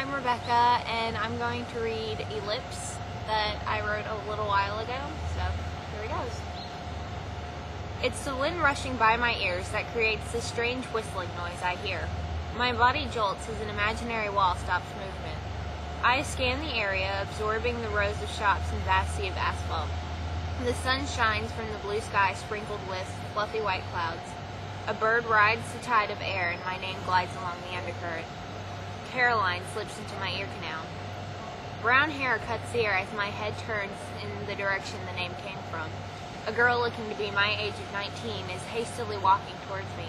I'm Rebecca, and I'm going to read Ellipse that I wrote a little while ago, so here it goes. It's the wind rushing by my ears that creates the strange whistling noise I hear. My body jolts as an imaginary wall stops movement. I scan the area, absorbing the rows of shops and vast sea of asphalt. The sun shines from the blue sky sprinkled with fluffy white clouds. A bird rides the tide of air, and my name glides along the undercurrent. Caroline slips into my ear canal. Brown hair cuts the air as my head turns in the direction the name came from. A girl looking to be my age of 19 is hastily walking towards me.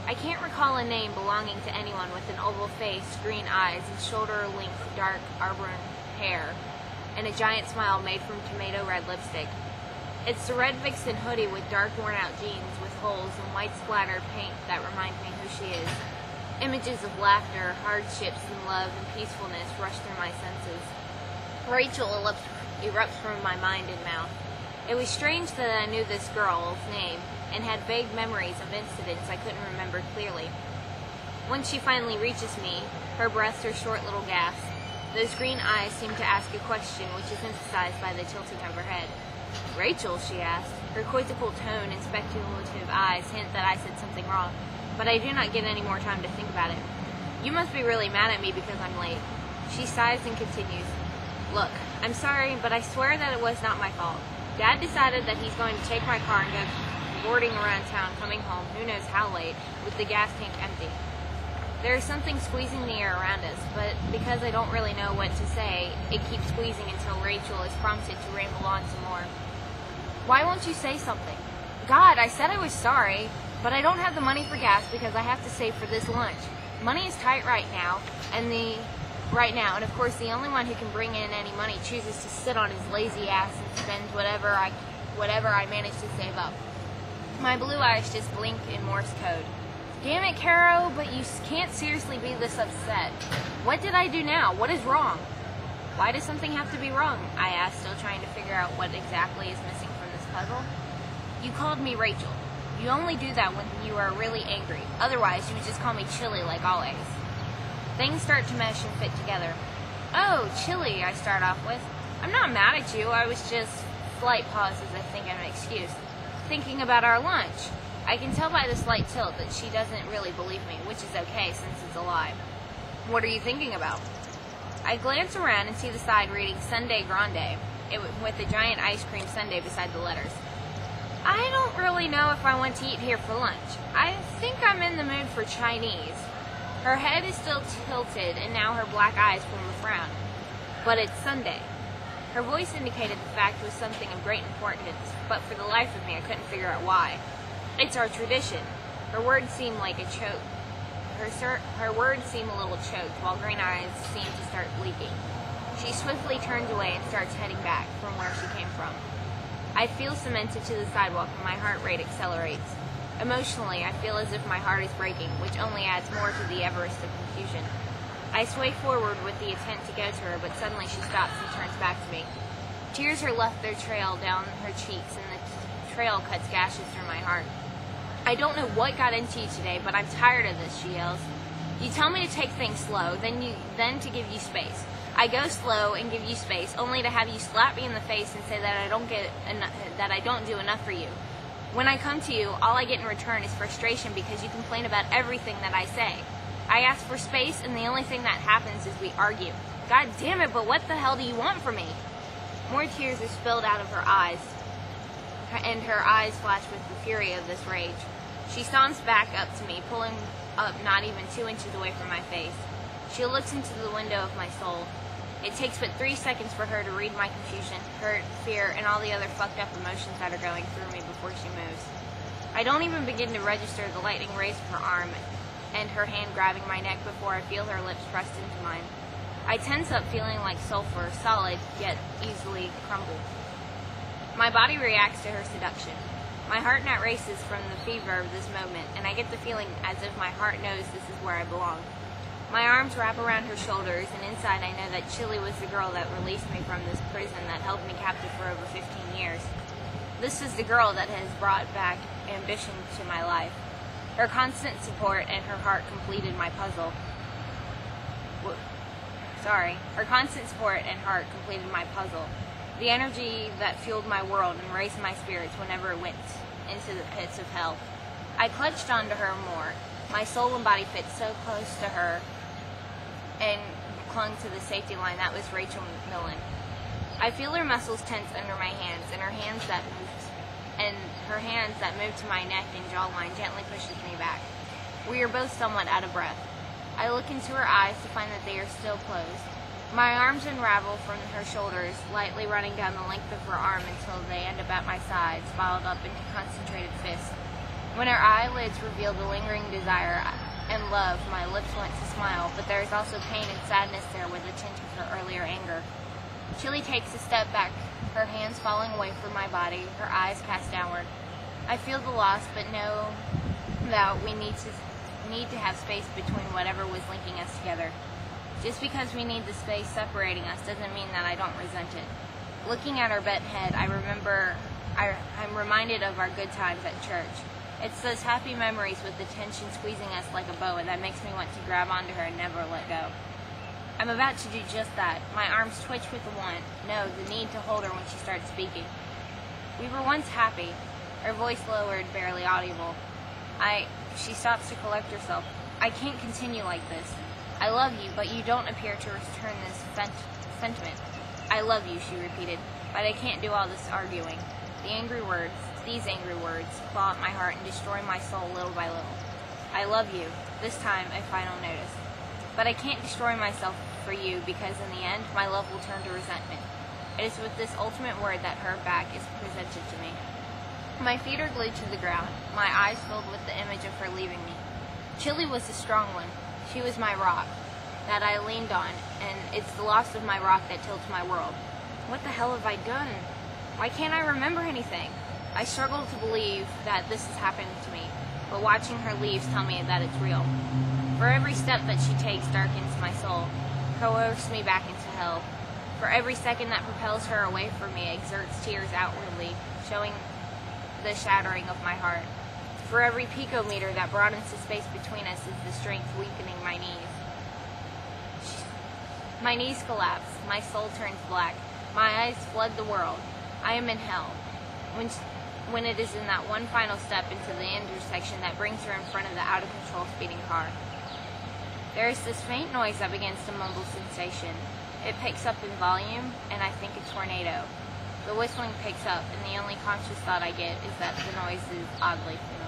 I can't recall a name belonging to anyone with an oval face, green eyes, and shoulder-length dark auburn hair, and a giant smile made from tomato red lipstick. It's the Red Vixen hoodie with dark worn-out jeans with holes and white splattered paint that remind me who she is. Images of laughter, hardships, and love and peacefulness rush through my senses. Rachel erupts from my mind and mouth. It was strange that I knew this girl's name and had vague memories of incidents I couldn't remember clearly. Once she finally reaches me, her breaths are short little gasps. Those green eyes seem to ask a question which is emphasized by the tilting of her head. "Rachel," she asked. Her quizzical tone and speculative eyes hint that I said something wrong, but I do not get any more time to think about it. "You must be really mad at me because I'm late." She sighs and continues. "Look, I'm sorry, but I swear that it was not my fault. Dad decided that he's going to take my car and go boarding around town, coming home, who knows how late, with the gas tank empty. There is something squeezing the air around us, but because I don't really know what to say, it keeps squeezing until Rachel is prompted to ramble on some more. Why won't you say something? God, I said I was sorry, but I don't have the money for gas because I have to save for this lunch. Money is tight right now, and of course the only one who can bring in any money chooses to sit on his lazy ass and spend whatever I manage to save up." My blue eyes just blink in Morse code. "Damn it, Caro, but you can't seriously be this upset. What did I do now? What is wrong?" "Why does something have to be wrong?" I asked, still trying to figure out what exactly is missing from this puzzle. "You called me Rachel. You only do that when you are really angry. Otherwise, you would just call me Chili like always." Things start to mesh and fit together. "Oh, Chili," I start off with. "I'm not mad at you. I was just..." Slight pause as I think of an excuse. "Thinking about our lunch." I can tell by the slight tilt that she doesn't really believe me, which is okay since it's a lie. "What are you thinking about?" I glance around and see the side reading Sunday Grande, with a giant ice cream sundae beside the letters. "I don't really know if I want to eat here for lunch. I think I'm in the mood for Chinese." Her head is still tilted, and now her black eyes form a frown. "But it's Sunday." Her voice indicated the fact was something of great importance, but for the life of me I couldn't figure out why. "It's our tradition." Her words seem like a choke. Her words seem a little choked, while green eyes seem to start leaking. She swiftly turns away and starts heading back from where she came from. I feel cemented to the sidewalk and my heart rate accelerates. Emotionally, I feel as if my heart is breaking, which only adds more to the Everest of confusion. I sway forward with the intent to go to her, but suddenly she stops and turns back to me. Tears are left their trail down her cheeks, and the trail cuts gashes through my heart. "I don't know what got into you today, but I'm tired of this," she yells. "You tell me to take things slow, then to give you space. I go slow and give you space, only to have you slap me in the face and say that I don't do enough for you. When I come to you, all I get in return is frustration because you complain about everything that I say. I ask for space, and the only thing that happens is we argue. God damn it, but what the hell do you want from me?" More tears are spilled out of her eyes, and her eyes flash with the fury of this rage. She stomps back up to me, pulling up not even 2 inches away from my face. She looks into the window of my soul. It takes but 3 seconds for her to read my confusion, hurt, fear, and all the other fucked up emotions that are going through me before she moves. I don't even begin to register the lightning rays of her arm and her hand grabbing my neck before I feel her lips pressed into mine. I tense up, feeling like sulfur, solid, yet easily crumbled. My body reacts to her seduction. My heart now races from the fever of this moment, and I get the feeling as if my heart knows this is where I belong. My arms wrap around her shoulders, and inside I know that Chili was the girl that released me from this prison that held me captive for over 15 years. This is the girl that has brought back ambition to my life. Her constant support and her heart completed my puzzle. Her constant support and heart completed my puzzle. The energy that fueled my world and raised my spirits whenever it went into the pits of hell. I clutched onto her more. My soul and body fit so close to her and clung to the safety line that was Rachel Millen. I feel her muscles tense under my hands, and her hands that moved to my neck and jawline gently pushes me back. We are both somewhat out of breath. I look into her eyes to find that they are still closed. My arms unravel from her shoulders, lightly running down the length of her arm until they end up at my sides, balled up into concentrated fists. When her eyelids reveal the lingering desire and love, my lips want to smile, but there is also pain and sadness there with a tint of her earlier anger. Chili takes a step back, her hands falling away from my body, her eyes cast downward. I feel the loss, but know that we need to have space between whatever was linking us together. Just because we need the space separating us doesn't mean that I don't resent it. Looking at her bent head, I'm reminded of our good times at church. It's those happy memories with the tension squeezing us like a boa that makes me want to grab onto her and never let go. I'm about to do just that. My arms twitch with the want, no, the need to hold her when she starts speaking. We were once happy. Her voice lowered, barely audible. She stops to collect herself. I can't continue like this. I love you, but you don't appear to return this sentiment. I love you, she repeated, but I can't do all this arguing. These angry words, claw at my heart and destroy my soul little by little. I love you, this time a final notice. But I can't destroy myself for you because in the end, my love will turn to resentment. It is with this ultimate word that her back is presented to me. My feet are glued to the ground, my eyes filled with the image of her leaving me. Chili was the strong one. She was my rock that I leaned on, and it's the loss of my rock that tilts my world. What the hell have I done? Why can't I remember anything? I struggle to believe that this has happened to me, but watching her leaves tell me that it's real. For every step that she takes darkens my soul, coerces me back into hell. For every second that propels her away from me exerts tears outwardly, showing the shattering of my heart. For every picometer that broadens the space between us is the strength weakening my knees. My knees collapse, my soul turns black, my eyes flood the world. I am in hell. When it is in that one final step into the intersection that brings her in front of the out-of-control speeding car. There is this faint noise that begins to mumble sensation. It picks up in volume, and I think a tornado. The whistling picks up, and the only conscious thought I get is that the noise is oddly familiar.